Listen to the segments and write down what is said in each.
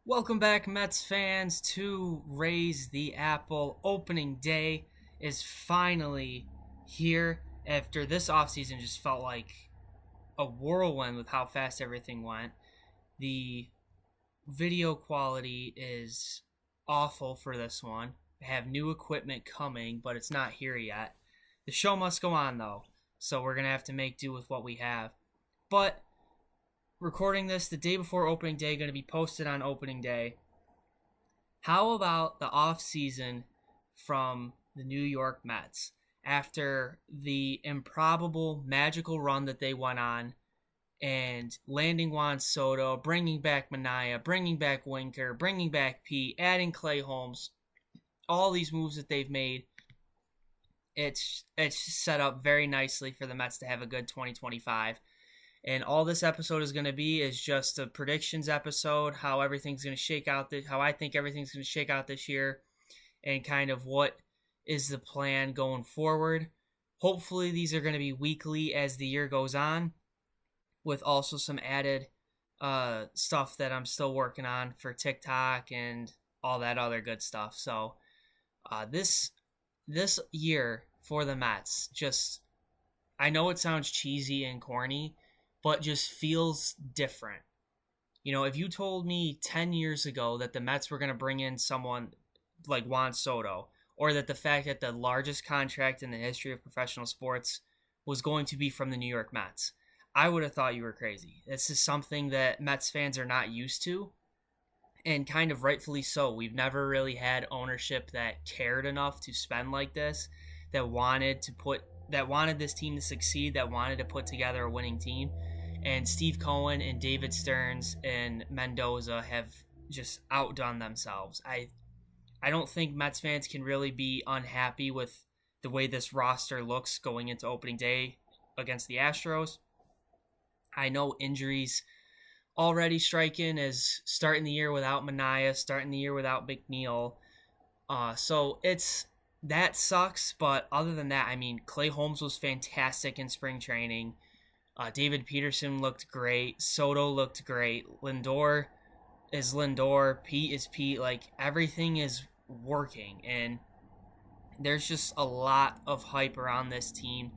Welcome back, Mets fans, to Raise the Apple. Opening day is finally here after this offseason just felt like a whirlwind with how fast everything went. The video quality is awful for this one. I have new equipment coming, but it's not here yet. The show must go on, though, so we're going to have to make do with what we have. But recording this the day before opening day, going to be posted on opening day. How about the off season from the New York Mets after the improbable magical run that they went on and landing Juan Soto, bringing back Manaea, bringing back Winker, bringing back Pete, adding Clay Holmes, all these moves that they've made. It's set up very nicely for the Mets to have a good 2025. And all this episode is going to be is just a predictions episode, how everything's going to shake out, how I think everything's going to shake out this year, and kind of what is the plan going forward. Hopefully these are going to be weekly as the year goes on, with also some added stuff that I'm still working on for TikTok and all that other good stuff. So this year for the Mets, just, I know it sounds cheesy and corny, but just feels different. You know, if you told me 10 years ago that the Mets were going to bring in someone like Juan Soto, or that the fact that the largest contract in the history of professional sports was going to be from the New York Mets, I would have thought you were crazy. This is something that Mets fans are not used to, and kind of rightfully so. We've never really had ownership that cared enough to spend like this, that wanted this team to succeed, that wanted to put together a winning team. And Steve Cohen and David Stearns and Mendoza have just outdone themselves. I don't think Mets fans can really be unhappy with the way this roster looks going into opening day against the Astros. I know injuries already striking as starting the year without Manaea, starting the year without McNeil. So that sucks, but other than that, I mean, Clay Holmes was fantastic in spring training. David Peterson looked great. Soto looked great. Lindor is Lindor. Pete is Pete. Like, everything is working, and there's just a lot of hype around this team.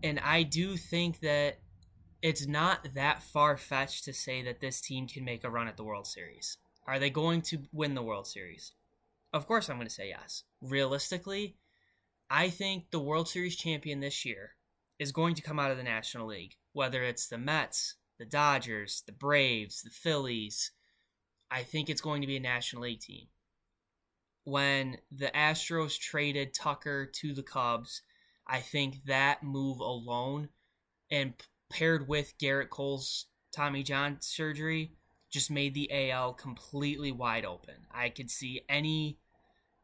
And I do think that it's not that far-fetched to say that this team can make a run at the World Series. Are they going to win the World Series? Of course I'm going to say yes. Realistically, I think the World Series champion this year is going to come out of the National League. Whether it's the Mets, the Dodgers, the Braves, the Phillies, I think it's going to be a National League team. When the Astros traded Tucker to the Cubs, I think that move alone, and paired with Garrett Cole's Tommy John surgery, just made the AL completely wide open. I could see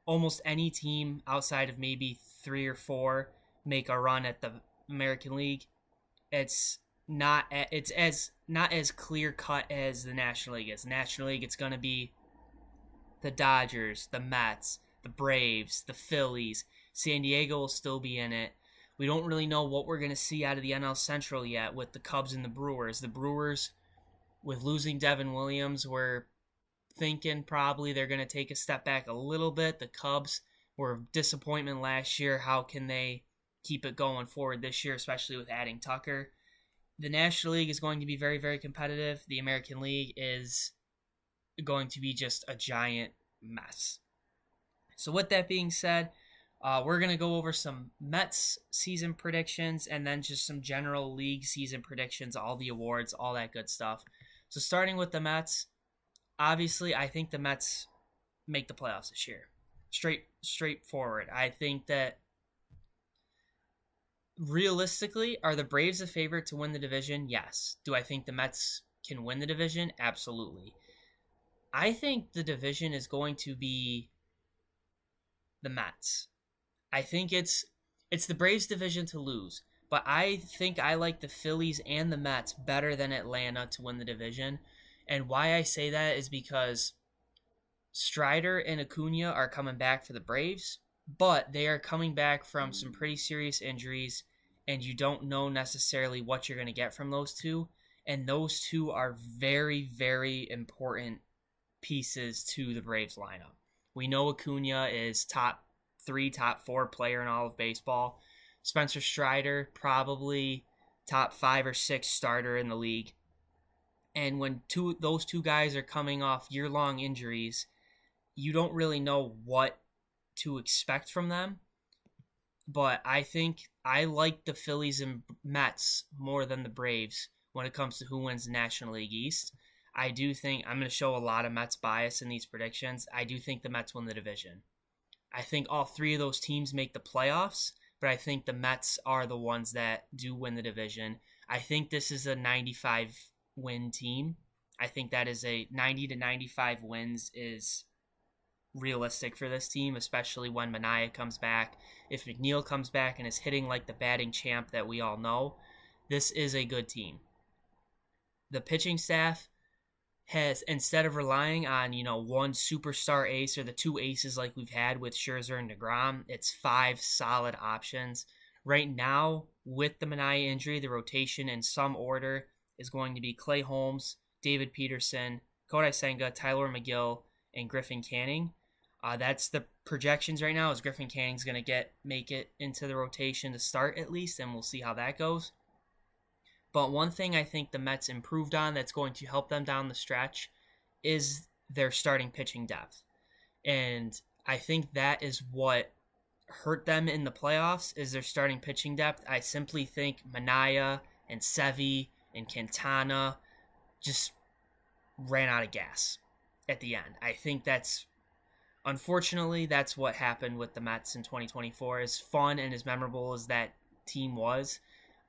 almost any team outside of maybe 3 or 4 make a run at the American League. It's not as clear cut as the National League is. The National League, it's going to be the Dodgers, the Mets, the Braves, the Phillies. San Diego will still be in it. We don't really know what we're going to see out of the NL Central yet with the Cubs and the Brewers. The Brewers, with losing Devin Williams, we're thinking probably they're going to take a step back a little bit. The Cubs were a disappointment last year. How can they keep it going forward this year, especially with adding Tucker? The National League is going to be very, very competitive. The American League is going to be just a giant mess. So with that being said, we're going to go over some Mets season predictions and then just some general league season predictions, all the awards, all that good stuff. So starting with the Mets, obviously I think the Mets make the playoffs this year. Straightforward. I think that realistically, are the Braves a favorite to win the division? Yes. Do I think the Mets can win the division? Absolutely. I think the division is going to be the Mets. I think it's the Braves division to lose, but I think I like the Phillies and the Mets better than Atlanta to win the division. And why I say that is because Strider and Acuna are coming back for the Braves, but they are coming back from some pretty serious injuries, and you don't know necessarily what you're going to get from those two. And those two are very, very important pieces to the Braves lineup. We know Acuna is top 3, top 4 player in all of baseball. Spencer Strider, probably top 5 or 6 starter in the league. And when those two guys are coming off year-long injuries, you don't really know what to expect from them. But I think I like the Phillies and Mets more than the Braves when it comes to who wins the National League East. I do think I'm going to show a lot of Mets bias in these predictions. I do think the Mets win the division. I think all 3 of those teams make the playoffs, but I think the Mets are the ones that do win the division. I think this is a 95-win team. I think that is a 90 to 95 wins is realistic for this team, especially when Manaea comes back. If McNeil comes back and is hitting like the batting champ that we all know, this is a good team. The pitching staff has, instead of relying on, one superstar ace or the 2 aces like we've had with Scherzer and DeGrom, it's 5 solid options. Right now, with the Manaea injury, the rotation in some order is going to be Clay Holmes, David Peterson, Kodai Senga, Tyler McGill, and Griffin Canning. That's the projections right now, is Griffin Canning's going to make it into the rotation to start at least, and we'll see how that goes. But one thing I think the Mets improved on that's going to help them down the stretch is their starting pitching depth. And I think that is what hurt them in the playoffs, is their starting pitching depth. I simply think Manaea and Sevy and Quintana just ran out of gas at the end. I think unfortunately, that's what happened with the Mets in 2024. As fun and as memorable as that team was,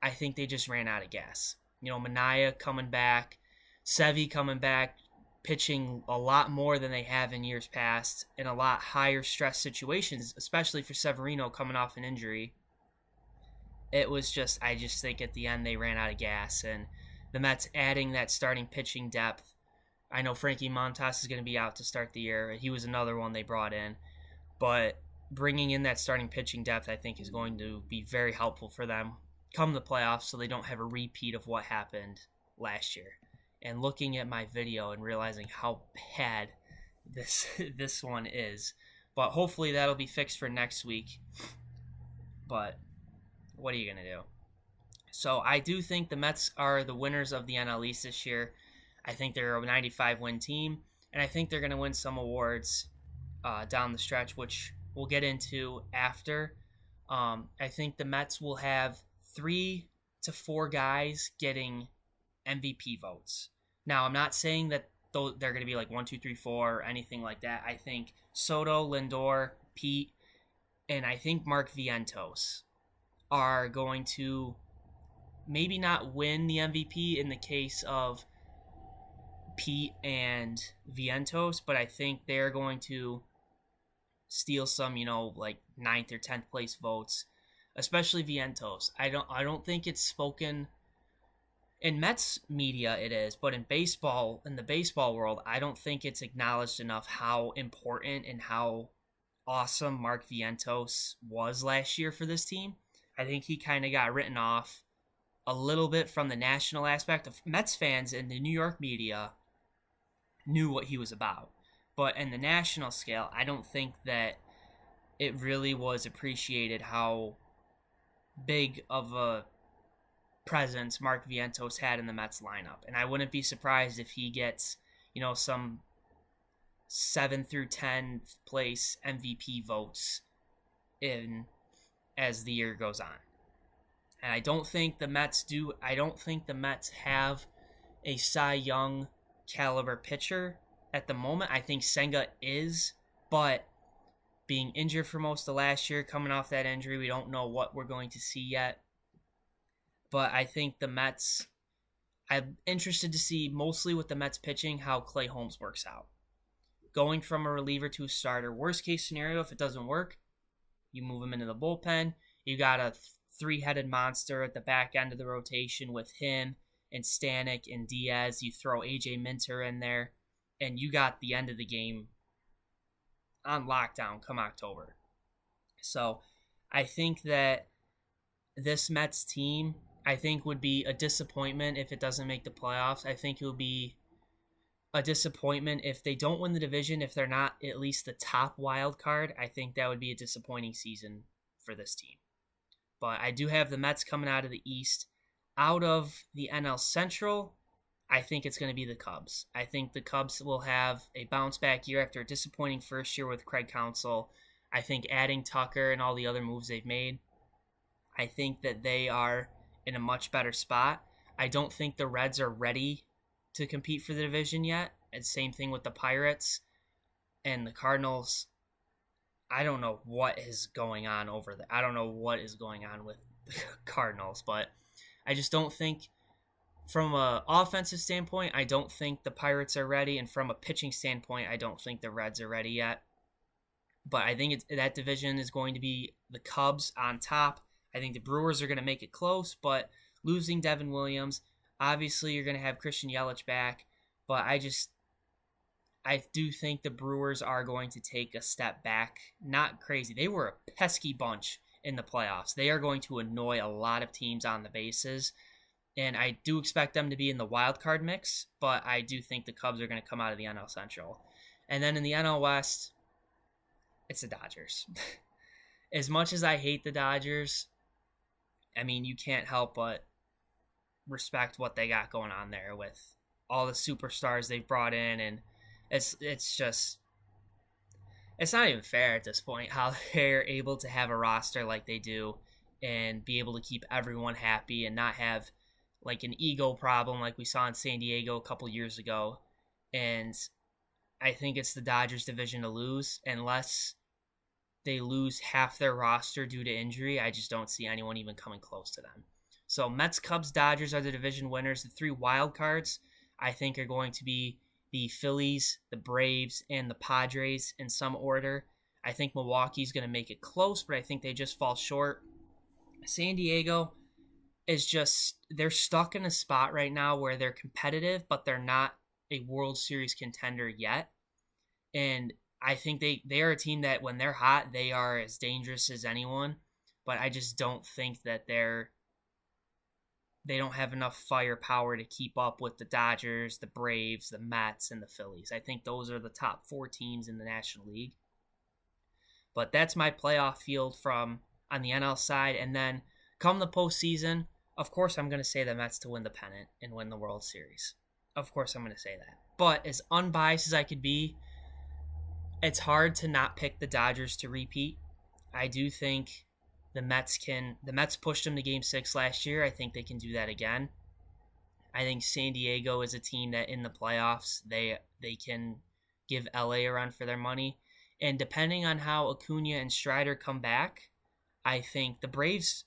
I think they just ran out of gas. Manaea coming back, Sevy coming back, pitching a lot more than they have in years past, in a lot higher stress situations, especially for Severino coming off an injury. I just think at the end they ran out of gas, and the Mets adding that starting pitching depth. I know Frankie Montas is going to be out to start the year. He was another one they brought in. But bringing in that starting pitching depth, I think, is going to be very helpful for them come the playoffs, so they don't have a repeat of what happened last year. And looking at my video and realizing how bad this one is. But hopefully that'll be fixed for next week. But what are you going to do? So I do think the Mets are the winners of the NL East this year. I think they're a 95-win team, and I think they're going to win some awards down the stretch, which we'll get into after. I think the Mets will have 3 to 4 guys getting MVP votes. Now, I'm not saying that they're going to be like 1, 2, 3, 4 or anything like that. I think Soto, Lindor, Pete, and I think Mark Vientos are going to maybe not win the MVP in the case of Pete and Vientos, but I think they're going to steal some, like 9th or 10th place votes, especially Vientos. I don't think it's spoken in Mets media, it is, but in the baseball world, I don't think it's acknowledged enough how important and how awesome Mark Vientos was last year for this team. I think he kind of got written off a little bit from the national aspect. Of Mets fans in the New York media knew what he was about, but in the national scale, I don't think that it really was appreciated how big of a presence Mark Vientos had in the Mets lineup. And I wouldn't be surprised if he gets, some 7th through 10th place MVP votes as the year goes on. And I don't think the Mets have a Cy Young caliber pitcher at the moment. I think Senga is, but being injured for most of last year, coming off that injury, we don't know what we're going to see yet. But I think the Mets, I'm interested to see mostly with the Mets pitching how Clay Holmes works out. Going from a reliever to a starter. Worst case scenario, if it doesn't work, you move him into the bullpen. You got a 3-headed monster at the back end of the rotation with him and Stanek and Diaz. You throw AJ Minter in there, and you got the end of the game on lockdown come October. So I think that this Mets team, would be a disappointment if it doesn't make the playoffs. I think it will be a disappointment if they don't win the division. If they're not at least the top wild card, I think that would be a disappointing season for this team. But I do have the Mets coming out of the East. Out of the NL Central, I think it's going to be the Cubs. I think the Cubs will have a bounce back year after a disappointing first year with Craig Counsell. I think adding Tucker and all the other moves they've made, I think that they are in a much better spot. I don't think the Reds are ready to compete for the division yet. And same thing with the Pirates and the Cardinals. I don't know what is going on over there. I don't know what is going on with the Cardinals, but I just don't think, from an offensive standpoint, I don't think the Pirates are ready. And from a pitching standpoint, I don't think the Reds are ready yet. But I think that division is going to be the Cubs on top. I think the Brewers are going to make it close, but losing Devin Williams, obviously you're going to have Christian Yelich back, but I do think the Brewers are going to take a step back. Not crazy. They were a pesky bunch in the playoffs. They are going to annoy a lot of teams on the bases, and I do expect them to be in the wild card mix, but I do think the Cubs are going to come out of the NL Central. And then in the NL West, it's the Dodgers. As much as I hate the Dodgers, I mean, you can't help but respect what they got going on there with all the superstars they've brought in, and it's not even fair at this point how they're able to have a roster like they do and be able to keep everyone happy and not have like an ego problem like we saw in San Diego a couple years ago. And I think it's the Dodgers division to lose unless they lose half their roster due to injury. I just don't see anyone even coming close to them. So Mets, Cubs, Dodgers are the division winners. The three wild cards, I think, are going to be the Phillies, the Braves, and the Padres in some order. I think Milwaukee's going to make it close, but I think they just fall short. San Diego is just, they're stuck in a spot right now where they're competitive, but they're not a World Series contender yet. And I think they are a team that when they're hot, they are as dangerous as anyone. But I just don't think that they don't have enough firepower to keep up with the Dodgers, the Braves, the Mets, and the Phillies. I think those are the top four teams in the National League. But that's my playoff field from on the NL side. And then come the postseason, of course I'm going to say the Mets to win the pennant and win the World Series. Of course I'm going to say that. But as unbiased as I could be, it's hard to not pick the Dodgers to repeat. I do think the Mets pushed them to Game 6 last year. I think they can do that again. I think San Diego is a team that in the playoffs, they can give LA a run for their money. And depending on how Acuna and Strider come back, I think the Braves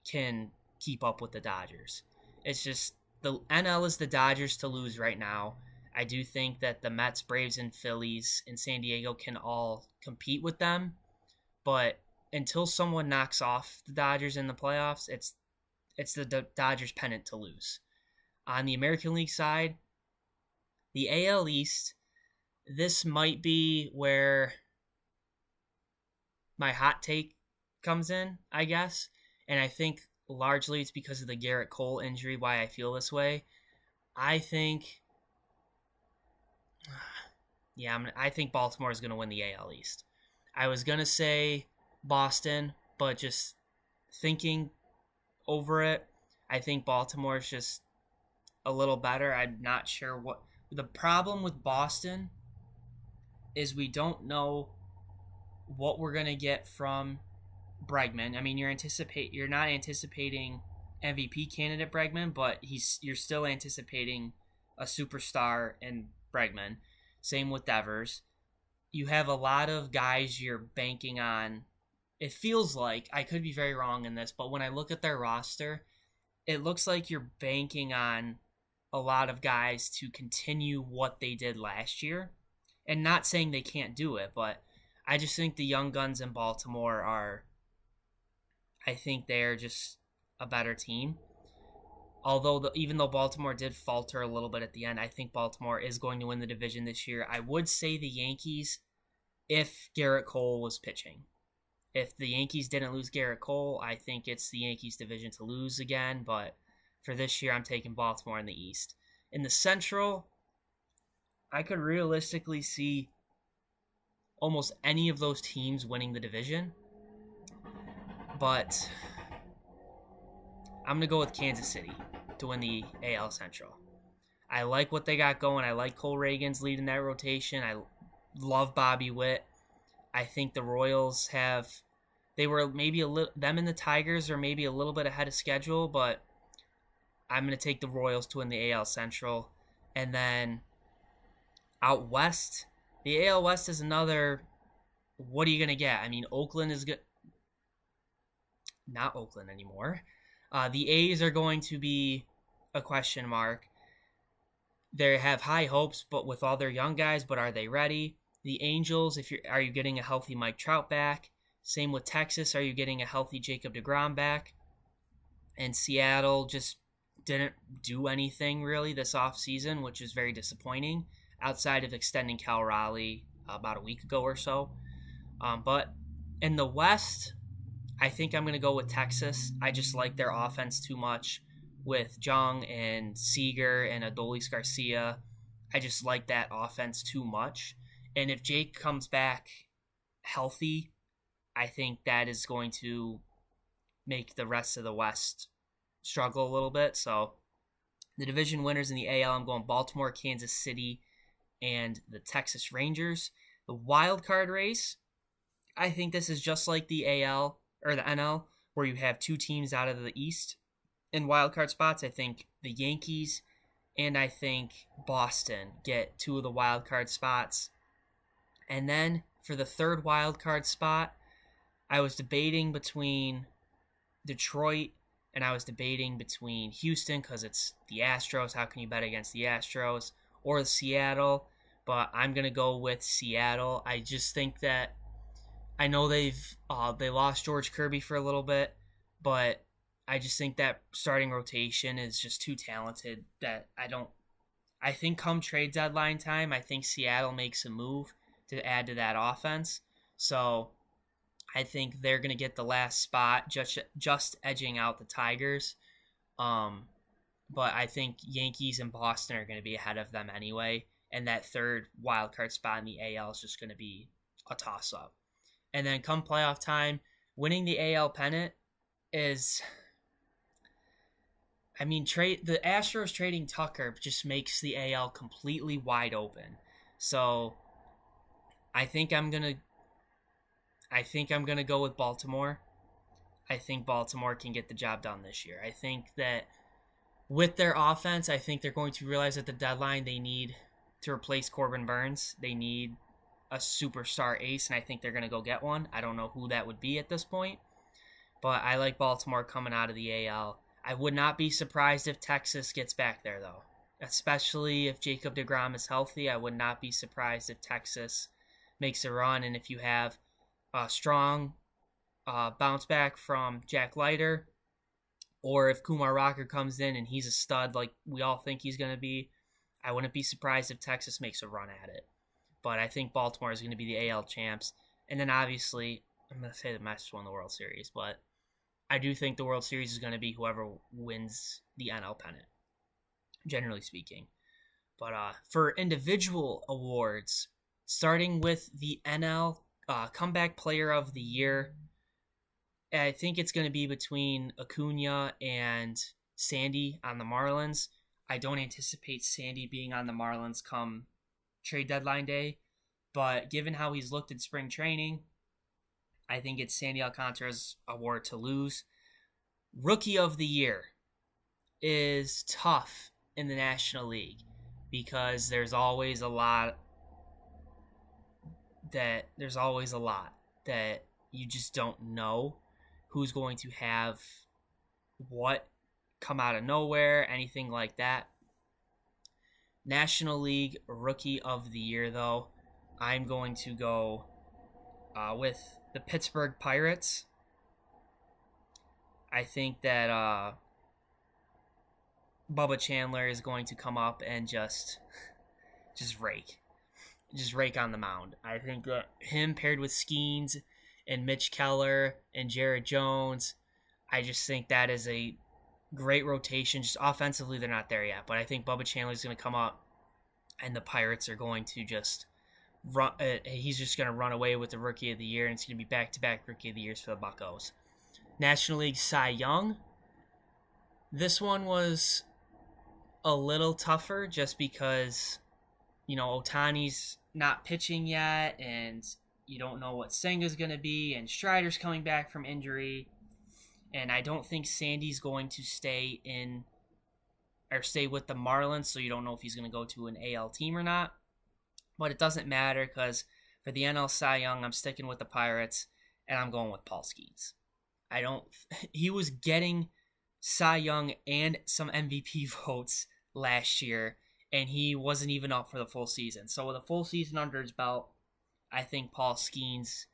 can keep up with the Dodgers. It's just the NL is the Dodgers to lose right now. I do think that the Mets, Braves, and Phillies and San Diego can all compete with them. But until someone knocks off the Dodgers in the playoffs, it's the Dodgers' pennant to lose. On the American League side, the AL East, this might be where my hot take comes in, I guess. And I think largely it's because of the Garrett Cole injury why I feel this way. I think Baltimore is going to win the AL East. I was going to say Boston, but just thinking over it, I think Baltimore is just a little better. I'm not sure what the problem with Boston is. We don't know what we're going to get from Bregman. I mean, you're not anticipating MVP candidate Bregman, but you're still anticipating a superstar in Bregman. Same with Devers. You have a lot of guys you're banking on. It feels like, I could be very wrong in this, but when I look at their roster, it looks like you're banking on a lot of guys to continue what they did last year. And not saying they can't do it, but I just think the young guns in Baltimore I think they're just a better team. Although, even though Baltimore did falter a little bit at the end, I think Baltimore is going to win the division this year. I would say the Yankees if Garrett Cole was pitching. If the Yankees didn't lose Garrett Cole, I think it's the Yankees division to lose again. But for this year, I'm taking Baltimore in the East. In the Central, I could realistically see almost any of those teams winning the division, but I'm going to go with Kansas City to win the AL Central. I like what they got going. I like Cole Reagans leading that rotation. I love Bobby Witt. I think the Royals they were maybe them and the Tigers are maybe a little bit ahead of schedule, but I'm going to take the Royals to win the AL Central. And then out west, the AL West is another, what are you going to get? I mean, Oakland is good. Not Oakland anymore. The A's are going to be a question mark. They have high hopes, but with all their young guys, but are they ready? The Angels, are you getting a healthy Mike Trout back? Same with Texas, are you getting a healthy Jacob deGrom back? And Seattle just didn't do anything really this offseason, which is very disappointing, outside of extending Cal Raleigh about a week ago or so. But in the West, I think I'm going to go with Texas. I just like their offense too much with Jung and Seager and Adolis Garcia. I just like that offense too much. And if Jake comes back healthy, I think that is going to make the rest of the West struggle a little bit. So the division winners in the AL, I'm going Baltimore, Kansas City, and the Texas Rangers. The wild card race, I think this is just like the AL or the NL, where you have two teams out of the East in wild card spots. I think the Yankees and I think Boston get two of the wild card spots. And then for the third wild card spot, I was debating between Detroit and I was debating between Houston because it's the Astros. How can you bet against the Astros? Or Seattle, but I'm going to go with Seattle. I just think that I know they lost George Kirby for a little bit, but I just think that starting rotation is just too talented that I think come trade deadline time, I think Seattle makes a move to add to that offense. So I think they're going to get the last spot, just edging out the Tigers. But I think Yankees and Boston are going to be ahead of them anyway. And that third wild card spot in the AL is just going to be a toss-up. And then come playoff time, winning the AL pennant is... I mean, the Astros trading Tucker just makes the AL completely wide open. So I think I'm gonna go with Baltimore. I think Baltimore can get the job done this year. I think that with their offense, I think they're going to realize at the deadline they need to replace Corbin Burns. They need a superstar ace, and I think they're going to go get one. I don't know who that would be at this point, but I like Baltimore coming out of the AL. I would not be surprised if Texas gets back there, though, especially if Jacob deGrom is healthy. I would not be surprised if Texas makes a run, and if you have a strong bounce back from Jack Leiter, or if Kumar Rocker comes in and he's a stud like we all think he's going to be, I wouldn't be surprised if Texas makes a run at it. But I think Baltimore is going to be the AL champs. And then obviously, I'm going to say the Mets won the World Series, but I do think the World Series is going to be whoever wins the NL pennant, generally speaking. But for individual awards, starting with the NL Comeback Player of the Year, I think it's going to be between Acuna and Sandy on the Marlins. I don't anticipate Sandy being on the Marlins come trade deadline day, but given how he's looked in spring training, I think it's Sandy Alcantara's award to lose. Rookie of the Year is tough in the National League because there's always a lot that you just don't know who's going to have what come out of nowhere, anything like that. National League Rookie of the Year, though, I'm going to go with the Pittsburgh Pirates. I think that Bubba Chandler is going to come up and just rake on the mound. I think that him paired with Skeens and Mitch Keller and Jared Jones, I just think that is a great rotation. Just offensively, they're not there yet, but I think Bubba Chandler is going to come up and the Pirates are going to just run. He's just going to run away with the Rookie of the Year, and it's going to be back-to-back Rookie of the Years for the Buccos. National League Cy Young. This one was a little tougher just because, Ohtani's not pitching yet, and you don't know what Senga's going to be, and Strider's coming back from injury, and I don't think Sandy's going to stay with the Marlins, so you don't know if he's going to go to an AL team or not. But it doesn't matter because for the NL Cy Young, I'm sticking with the Pirates, and I'm going with Paul Skeens. He was getting Cy Young and some MVP votes last year, and he wasn't even up for the full season. So with a full season under his belt, I think Paul Skeens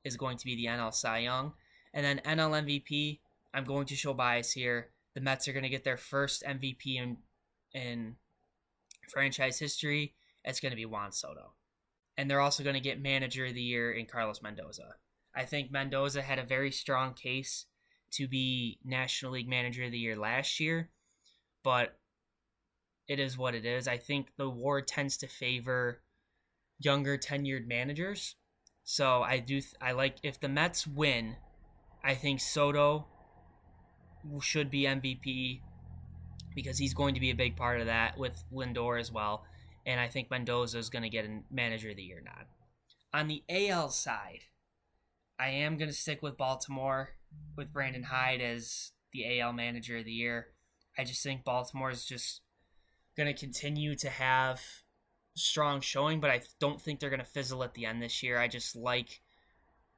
is going to be the NL Cy Young. And then NL MVP, I'm going to show bias here. The Mets are going to get their first MVP in franchise history. It's going to be Juan Soto. And they're also going to get Manager of the Year in Carlos Mendoza. I think Mendoza had a very strong case to be National League Manager of the Year last year, but it is what it is. I think the award tends to favor younger tenured managers. So I like, if the Mets win, I think Soto should be MVP because he's going to be a big part of that with Lindor as well. And I think Mendoza is going to get a Manager of the Year nod. On the AL side, I am going to stick with Baltimore with Brandon Hyde as the AL Manager of the Year. I just think Baltimore is just going to continue to have strong showing, but I don't think they're going to fizzle at the end this year. I just like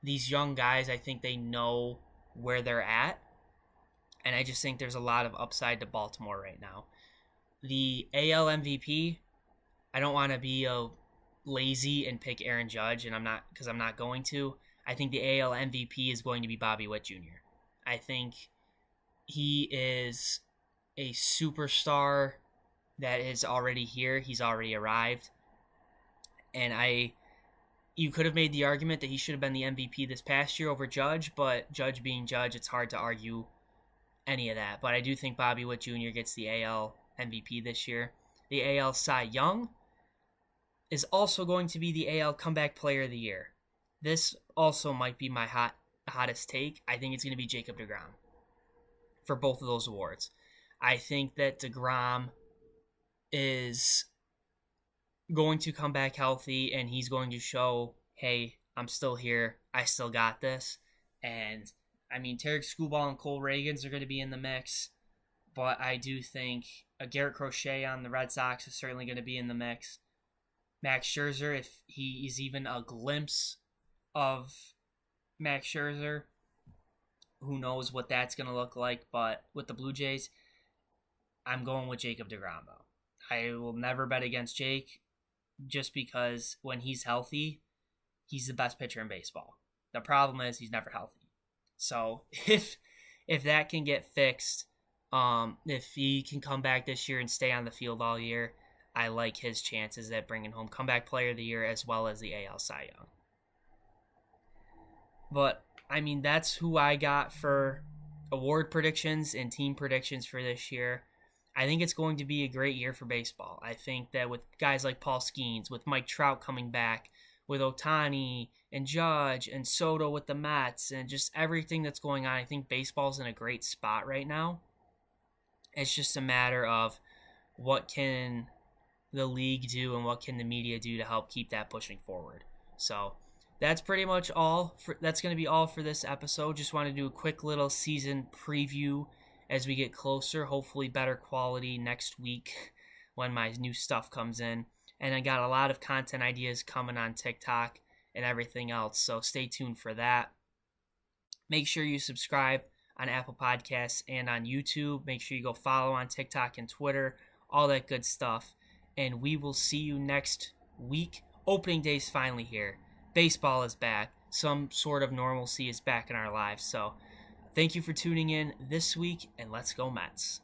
these young guys. I think they know where they're at, and I just think there's a lot of upside to Baltimore right now. The AL MVP, I don't want to be lazy and pick Aaron Judge, and I'm not going to. I think the AL MVP is going to be Bobby Witt Jr. I think he is a superstar that is already here. He's already arrived. And you could have made the argument that he should have been the MVP this past year over Judge, but Judge being Judge, it's hard to argue any of that. But I do think Bobby Witt Jr. gets the AL MVP this year. The AL Cy Young is also going to be the AL Comeback Player of the Year. This also might be my hottest take. I think it's going to be Jacob deGrom for both of those awards. I think that deGrom is going to come back healthy, and he's going to show, hey, I'm still here. I still got this. And, Tarek Skubal and Cole Reagans are going to be in the mix, but I do think Garrett Crochet on the Red Sox is certainly going to be in the mix. Max Scherzer, if he is even a glimpse of Max Scherzer, who knows what that's going to look like. But with the Blue Jays, I'm going with Jacob deGrom, though. I will never bet against Jake just because when he's healthy, he's the best pitcher in baseball. The problem is he's never healthy. So if that can get fixed, if he can come back this year and stay on the field all year, I like his chances at bringing home Comeback Player of the Year as well as the AL Cy Young. But, that's who I got for award predictions and team predictions for this year. I think it's going to be a great year for baseball. I think that with guys like Paul Skeens, with Mike Trout coming back, with Ohtani and Judge and Soto with the Mets, and just everything that's going on, I think baseball's in a great spot right now. It's just a matter of what can the league do and what can the media do to help keep that pushing forward. So that's pretty much all. That's going to be all for this episode. Just want to do a quick little season preview as we get closer. Hopefully better quality next week when my new stuff comes in. And I got a lot of content ideas coming on TikTok and everything else, so stay tuned for that. Make sure you subscribe on Apple Podcasts and on YouTube. Make sure you go follow on TikTok and Twitter, all that good stuff. And we will see you next week. Opening day's finally here. Baseball is back. Some sort of normalcy is back in our lives. So thank you for tuning in this week, and let's go Mets.